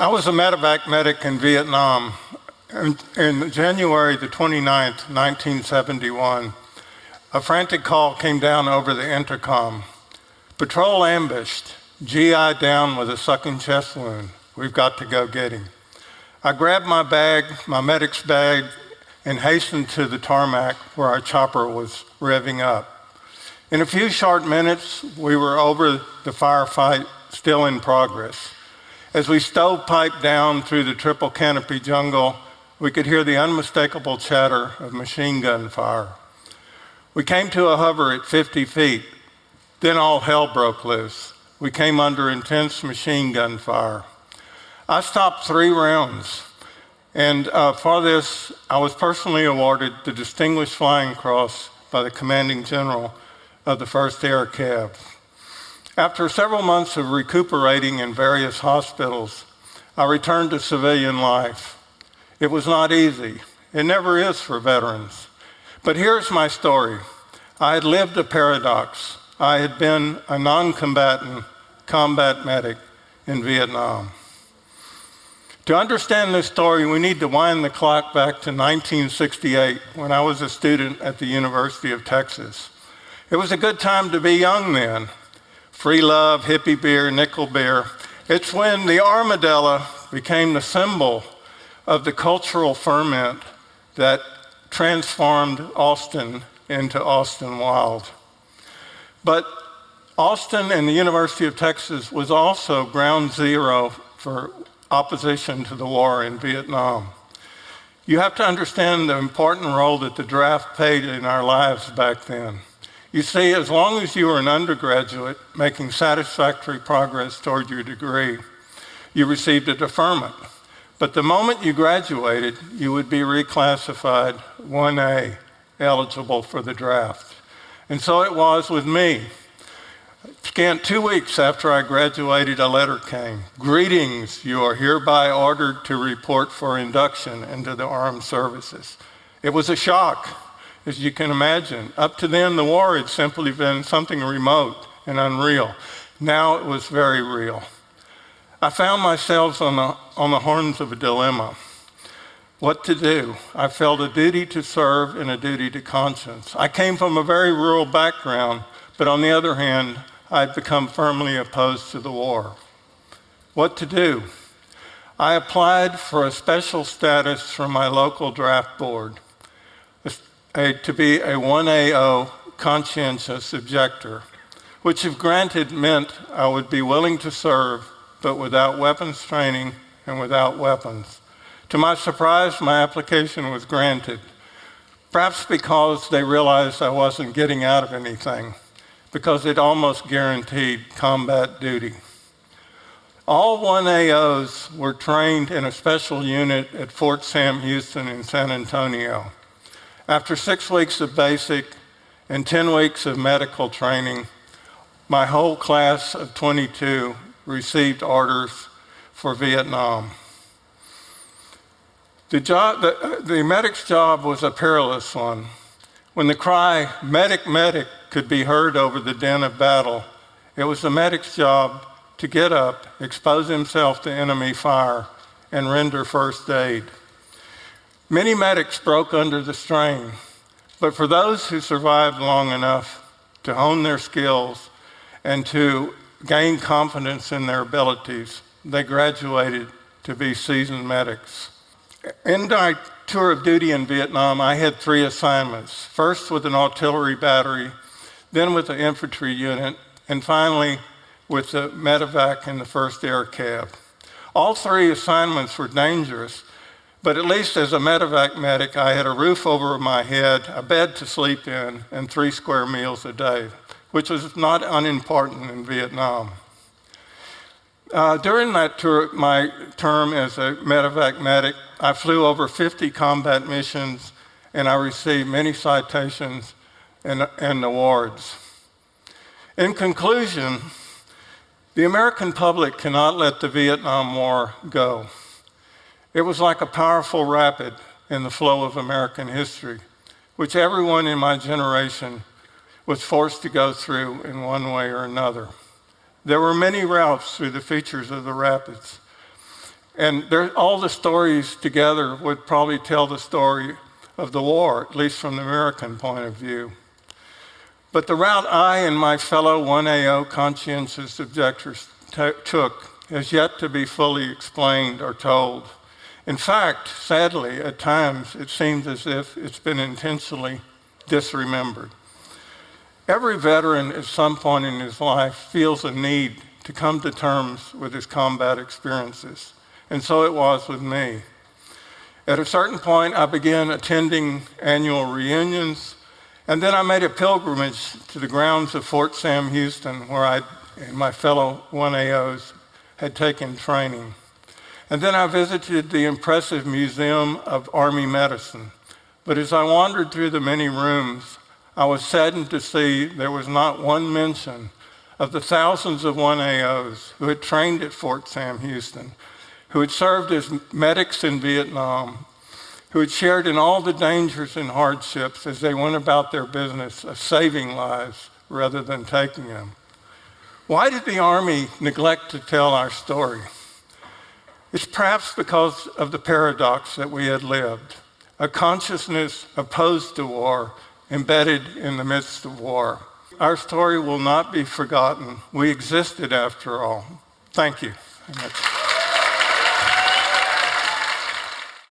I was a medevac medic in Vietnam. In January the 29th, 1971, a frantic call came down over the intercom. Patrol ambushed, GI down with a sucking chest wound. We've got to go get him. I grabbed my bag, my medic's bag, and hastened to the tarmac where our chopper was revving up. In a few short minutes, we were over the firefight, still in progress. As we stovepiped down through the triple canopy jungle, we could hear the unmistakable chatter of machine gun fire. We came to a hover at 50 feet. Then all hell broke loose. We came under intense machine gun fire. I stopped 3 rounds, and for this, I was personally awarded the Distinguished Flying Cross by the commanding general of the 1st Air Cav. After several months of recuperating in various hospitals, I returned to civilian life. It was not easy. It never is for veterans. But here's my story. I had lived a paradox. I had been a non-combatant combat medic in Vietnam. To understand this story, we need to wind the clock back to 1968 when I was a student at the University of Texas. It was a good time to be young then. Free love, hippie beer, nickel beer. It's when the armadillo became the symbol of the cultural ferment that transformed Austin into Austin Wild. But Austin and the University of Texas was also ground zero for opposition to the war in Vietnam. You have to understand the important role that the draft played in our lives back then. You see, as long as you were an undergraduate making satisfactory progress toward your degree, you received a deferment. But the moment you graduated, you would be reclassified 1A, eligible for the draft. And so it was with me. Scant 2 weeks after I graduated, a letter came. Greetings, you are hereby ordered to report for induction into the armed services. It was a shock, as you can imagine. Up to then, the war had simply been something remote and unreal. Now it was very real. I found myself on the horns of a dilemma. What to do? I felt a duty to serve and a duty to conscience. I came from a very rural background, but on the other hand, I'd become firmly opposed to the war. What to do? I applied for a special status from my local draft board to be a 1AO conscientious objector, which if granted meant I would be willing to serve, but without weapons training and without weapons. To my surprise, my application was granted, perhaps because they realized I wasn't getting out of anything, because it almost guaranteed combat duty. All 1AOs were trained in a special unit at Fort Sam Houston in San Antonio. After 6 weeks of basic and 10 weeks of medical training, my whole class of 22 received orders for Vietnam. The medic's job was a perilous one. When the cry, medic, medic, could be heard over the din of battle, it was the medic's job to get up, expose himself to enemy fire, and render first aid. Many medics broke under the strain, but for those who survived long enough to hone their skills and to gain confidence in their abilities, they graduated to be seasoned medics. In my tour of duty in Vietnam, I had 3 assignments. First with an artillery battery, then with the infantry unit, and finally with the medevac in the 1st Air Cav. All 3 assignments were dangerous, but at least as a medevac medic, I had a roof over my head, a bed to sleep in, and 3 square meals a day, which was not unimportant in Vietnam. During that tour, my term as a medevac medic, I flew over 50 combat missions, and I received many citations and awards. In conclusion, the American public cannot let the Vietnam War go. It was like a powerful rapid in the flow of American history, which everyone in my generation was forced to go through in one way or another. There were many routes through the features of the rapids, And all the stories together would probably tell the story of the war, at least from the American point of view. But the route I and my fellow 1AO conscientious objectors took is yet to be fully explained or told. In fact, sadly, at times, it seems as if it's been intentionally disremembered. Every veteran at some point in his life feels a need to come to terms with his combat experiences, and so it was with me. At a certain point, I began attending annual reunions, and then I made a pilgrimage to the grounds of Fort Sam Houston, where I and my fellow 1AOs had taken training. And then I visited the impressive Museum of Army Medicine. But as I wandered through the many rooms, I was saddened to see there was not one mention of the thousands of 1AOs who had trained at Fort Sam Houston, who had served as medics in Vietnam, who had shared in all the dangers and hardships as they went about their business of saving lives rather than taking them. Why did the Army neglect to tell our story? It's perhaps because of the paradox that we had lived, a consciousness opposed to war, embedded in the midst of war. Our story will not be forgotten. We existed after all. Thank you.